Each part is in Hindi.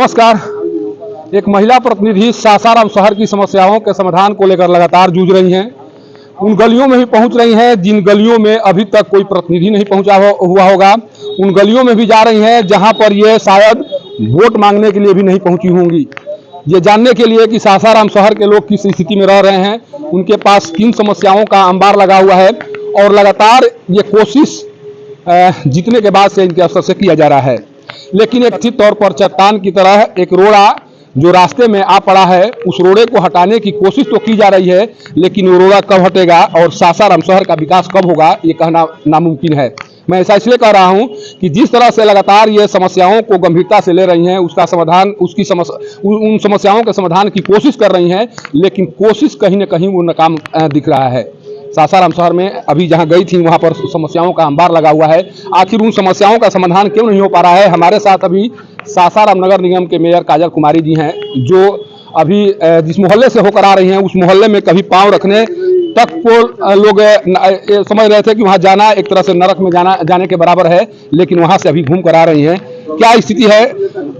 नमस्कार। एक महिला प्रतिनिधि सासाराम शहर की समस्याओं के समाधान को लेकर लगातार जूझ रही हैं। उन गलियों में भी पहुंच रही हैं जिन गलियों में अभी तक कोई प्रतिनिधि नहीं पहुंचा हुआ होगा। उन गलियों में भी जा रही हैं जहां पर ये शायद वोट मांगने के लिए भी नहीं पहुंची होंगी। ये जानने के लिए कि सासाराम शहर के लोग किस स्थिति में रह रहे हैं, उनके पास किन समस्याओं का अंबार लगा हुआ है और लगातार ये कोशिश जीतने के बाद से इनके अवसर से किया जा रहा है। लेकिन एक कथित तौर पर चट्टान की तरह एक रोड़ा जो रास्ते में आ पड़ा है, उस रोड़े को हटाने की कोशिश तो की जा रही है, लेकिन वो रोड़ा कब हटेगा और सासाराम शहर का विकास कब होगा, ये कहना नामुमकिन है। मैं ऐसा इसलिए कह रहा हूं कि जिस तरह से लगातार ये समस्याओं को गंभीरता से ले रही हैं, उसका समाधान उन समस्याओं के समाधान की कोशिश कर रही हैं, लेकिन कोशिश कहीं न कहीं वो नाकाम दिख रहा है। सासाराम शहर में अभी जहां गई थी वहां पर समस्याओं का अंबार लगा हुआ है। आखिर उन समस्याओं का समाधान क्यों नहीं हो पा रहा है? हमारे साथ अभी सासाराम नगर निगम के मेयर काजल कुमारी जी हैं, जो अभी जिस मोहल्ले से होकर आ रही हैं उस मोहल्ले में कभी पांव रखने तक को लोग समझ रहे थे कि वहां जाना एक तरह से नरक में जाने के बराबर है, लेकिन वहां से अभी घूम कर आ रही हैं। क्या स्थिति है?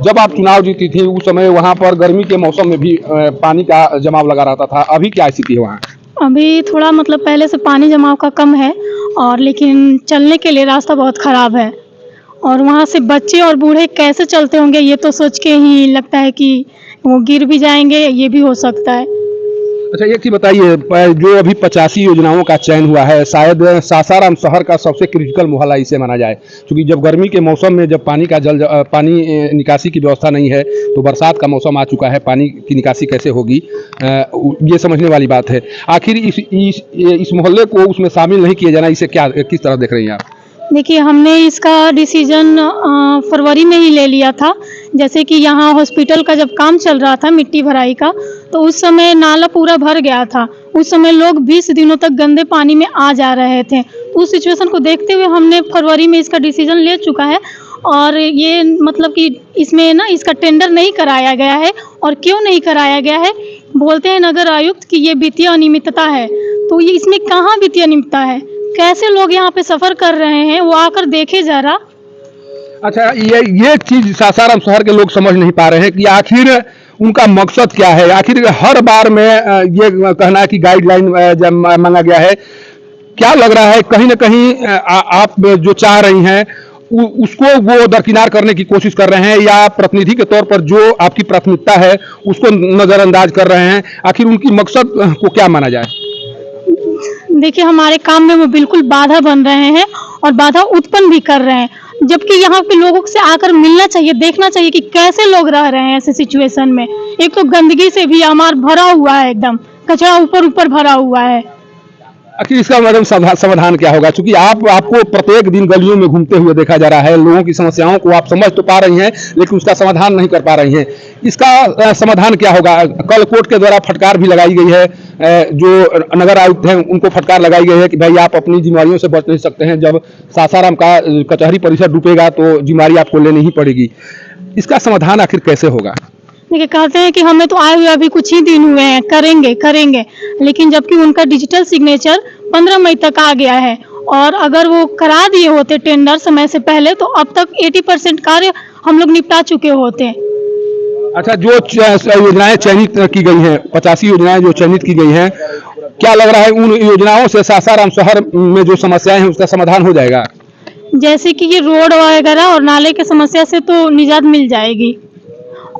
जब आप चुनाव जीती थी उस समय वहां पर गर्मी के मौसम में भी पानी का जमाव लगा रहता था, अभी क्या स्थिति है वहाँ? अभी थोड़ा पहले से पानी जमाव का कम है, और लेकिन चलने के लिए रास्ता बहुत ख़राब है। और वहाँ से बच्चे और बूढ़े कैसे चलते होंगे, ये तो सोच के ही लगता है कि वो गिर भी जाएंगे, ये भी हो सकता है। अच्छा, एक चीज बताइए, जो अभी 85 योजनाओं का चयन हुआ है, शायद सासाराम शहर का सबसे क्रिटिकल मोहल्ला इसे माना जाए, क्योंकि जब गर्मी के मौसम में जब पानी निकासी की व्यवस्था नहीं है, तो बरसात का मौसम आ चुका है, पानी की निकासी कैसे होगी, ये समझने वाली बात है। आखिर इस मोहल्ले को उसमें शामिल नहीं किया जाना, इसे क्या किस तरह देख रही हैं आप? देखिए, हमने इसका डिसीजन फरवरी में ही ले लिया था। जैसे कि यहाँ हॉस्पिटल का जब काम चल रहा था मिट्टी भराई का, तो उस समय नाला पूरा भर गया था। उस समय लोग 20 दिनों तक गंदे पानी में आ जा रहे थे। उस सिचुएशन को देखते हुए हमने फरवरी में इसका डिसीजन ले चुका है। और ये कि इसमें इसका टेंडर नहीं कराया गया है। और क्यों नहीं कराया गया है? बोलते हैं नगर आयुक्त कि ये वित्तीय अनियमितता है, तो ये इसमें कहाँ वित्तीय अनियमितता है? कैसे लोग यहाँ पे सफर कर रहे हैं, वो आकर देखे जरा। अच्छा, ये चीज सासाराम शहर के लोग समझ नहीं पा रहे हैं कि आखिर उनका मकसद क्या है। आखिर हर बार में ये कहना है कि गाइडलाइन जब मांगा गया है, क्या लग रहा है कहीं न कहीं आप जो चाह रही हैं उसको वो दरकिनार करने की कोशिश कर रहे हैं, या प्रतिनिधि के तौर पर जो आपकी प्राथमिकता है उसको नजरअंदाज कर रहे हैं? आखिर उनकी मकसद को क्या माना जाए? देखिए, हमारे काम में वो बिल्कुल बाधा बन रहे हैं और बाधा उत्पन्न भी कर रहे हैं, जबकि यहाँ के लोगों से आकर मिलना चाहिए, देखना चाहिए कि कैसे लोग रह रहे हैं ऐसे सिचुएशन में। एक तो गंदगी से भी हमारा भरा हुआ है, एकदम कचरा ऊपर ऊपर भरा हुआ है। आखिर इसका मैडम समाधान क्या होगा? क्योंकि आपको प्रत्येक दिन गलियों में घूमते हुए देखा जा रहा है, लोगों की समस्याओं को आप समझ तो पा रही हैं, लेकिन उसका समाधान नहीं कर पा रही हैं। इसका समाधान क्या होगा? कल कोर्ट के द्वारा फटकार भी लगाई गई है, जो नगर आयुक्त हैं उनको फटकार लगाई गई है कि भाई आप अपनी जिम्मेदारियों से बच नहीं सकते हैं, जब सासाराम का कचहरी परिसर डूबेगा तो जिम्मेदारी आपको लेनी ही पड़ेगी। इसका समाधान आखिर कैसे होगा? देखिए, कहते हैं कि हमें तो आए हुए अभी कुछ ही दिन हुए हैं, करेंगे, लेकिन जबकि उनका डिजिटल सिग्नेचर 15 मई तक आ गया है। और अगर वो करा दिए होते टेंडर समय से पहले, तो अब तक 80% कार्य हम लोग निपटा चुके होते। अच्छा, जो योजनाएं चयनित की गई हैं, 85 योजनाएं जो चयनित की गई हैं, क्या लग रहा है उन योजनाओं से सासाराम शहर में जो समस्याएं हैं उसका समाधान हो जाएगा? जैसे कि ये रोड वगैरह और नाले की समस्या से तो निजात मिल जाएगी।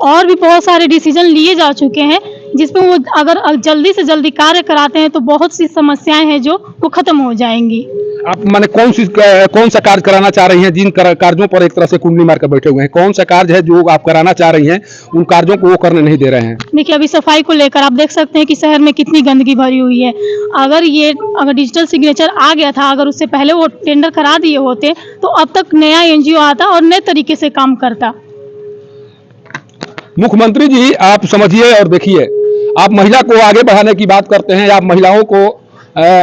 और भी बहुत सारे डिसीजन लिए जा चुके हैं, जिसपे वो अगर जल्दी से जल्दी कार्य कराते हैं तो बहुत सी समस्याएं हैं जो वो खत्म हो जाएंगी। आप माने कौन सा कार्य कराना चाह रही हैं? जिन कार्यों पर एक तरह से कुंडली मार कर बैठे हुए हैं, कौन सा कार्य है जो आप कराना चाह रही हैं, उन कार्यों को वो करने नहीं दे रहे हैं? देखिए, अभी सफाई को लेकर आप देख सकते हैं कि शहर में कितनी गंदगी भरी हुई है। अगर डिजिटल सिग्नेचर आ गया था, अगर उससे पहले वो टेंडर करा दिए होते, तो अब तक नया एनजीओ आता और नए तरीके से काम करता। मुख्यमंत्री जी, आप समझिए और देखिए, आप महिला को आगे बढ़ाने की बात करते हैं, आप महिलाओं को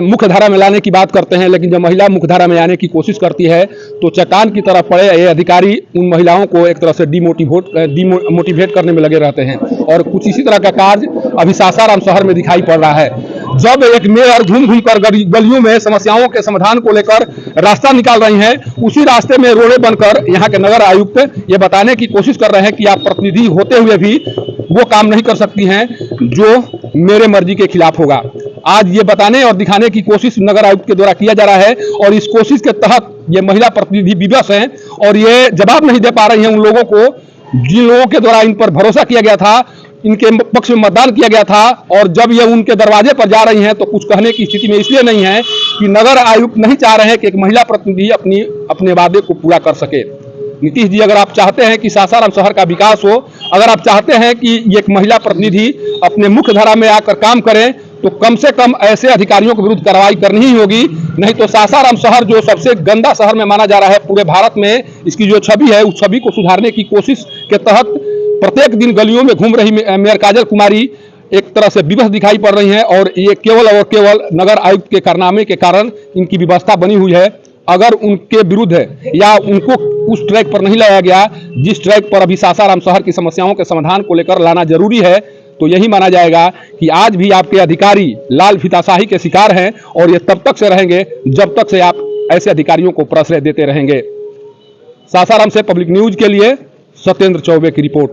मुख्य धारा में लाने की बात करते हैं, लेकिन जब महिला मुख्य धारा में आने की कोशिश करती है तो चट्टान की तरफ पड़े ये अधिकारी उन महिलाओं को एक तरह से डिमोटिवेट करने में लगे रहते हैं। और कुछ इसी तरह का कार्य अभी सासाराम शहर में दिखाई पड़ रहा है। जब एक मेयर घूम घूम कर गलियों में समस्याओं के समाधान को लेकर रास्ता निकाल रही हैं, उसी रास्ते में रोड़े बनकर यहाँ के नगर आयुक्त ये बताने की कोशिश कर रहे हैं कि आप प्रतिनिधि होते हुए भी वो काम नहीं कर सकती हैं जो मेरे मर्जी के खिलाफ होगा। आज ये बताने और दिखाने की कोशिश नगर आयुक्त के द्वारा किया जा रहा है और इस कोशिश के तहत ये महिला प्रतिनिधि विवश हैं और ये जवाब नहीं दे पा रही हैं उन लोगों को जिन लोगों के द्वारा इन पर भरोसा किया गया था, इनके पक्ष में मतदान किया गया था। और जब ये उनके दरवाजे पर जा रही हैं तो कुछ कहने की स्थिति में इसलिए नहीं है कि नगर आयुक्त नहीं चाह रहे हैं कि एक महिला प्रतिनिधि अपने वादे को पूरा कर सके। नीतीश जी, अगर आप चाहते हैं कि सासाराम शहर का विकास हो, अगर आप चाहते हैं कि एक महिला प्रतिनिधि अपने मुख्य धारा में आकर काम करें, तो कम से कम ऐसे अधिकारियों के विरुद्ध कार्रवाई करनी ही होगी। नहीं तो सासाराम शहर जो सबसे गंदा शहर में माना जा रहा है पूरे भारत में, इसकी जो छवि है उस छवि को सुधारने की कोशिश के तहत प्रत्येक दिन गलियों में घूम रही मेयर काजल कुमारी एक तरह से विवश दिखाई पड़ रही हैं और ये केवल और केवल नगर आयुक्त के कारनामे के कारण इनकी व्यवस्था बनी हुई है। अगर उनके विरुद्ध है या उनको उस ट्रैक पर नहीं लाया गया जिस ट्रैक पर अभी सासाराम शहर की समस्याओं के समाधान को लेकर लाना जरूरी है, तो यही माना जाएगा कि आज भी आपके अधिकारी लाल फीताशाही के शिकार हैं और ये तब तक से रहेंगे जब तक से आप ऐसे अधिकारियों को प्रश्रय देते रहेंगे। सासाराम से पब्लिक न्यूज के लिए सत्येंद्र चौबे की रिपोर्ट।